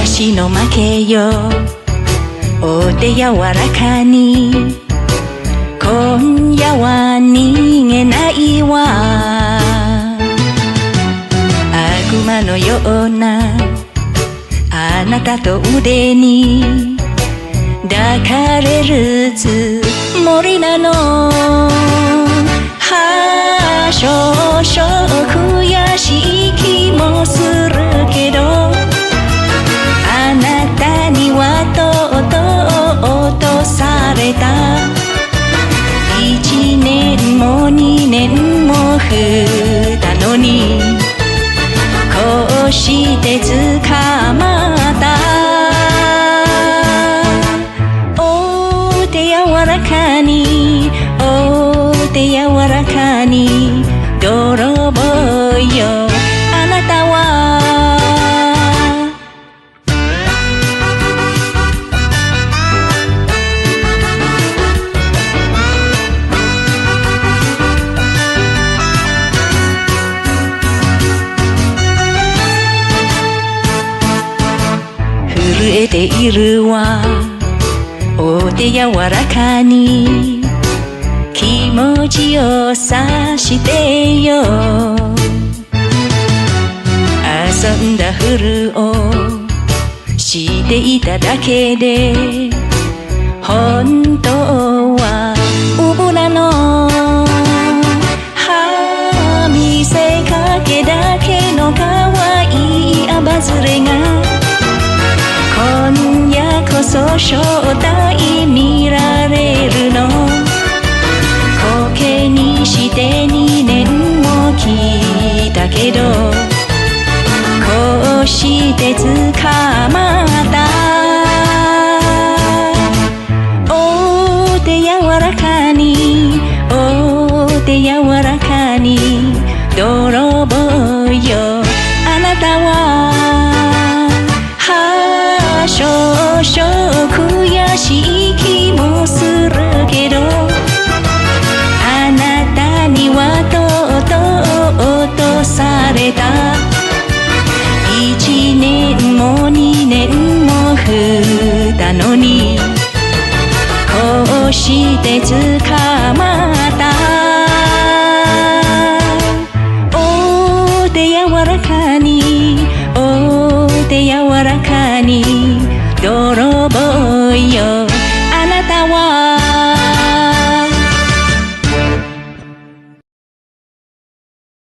私の負けよ。お手柔らかに今夜は逃げないわ。悪魔のようなあなたと腕に抱かれるつもりなの。少々悔しい気もするけど、あなたにはとうとう落とされた。1年も2年も経ったのに、こうして捕まった。お手柔らかに、お手柔らかに、泥棒よあなたは。震えているわ、お手柔らかに気持ちを察してよ。遊んだふりをしていただけで、本当はうぶなの。見せかけだけの可愛いアバズレが、今夜こそ正体見られるの。コケにして2年も来たけど、こうして捕まった。お手柔らかに、お手柔らかに、泥棒よあなたは。少々悔しい気もするけど、あなたにはとうとう落とされた。1年も2年も経ったのに、こうして捕まった。お手柔らかに、お手柔らか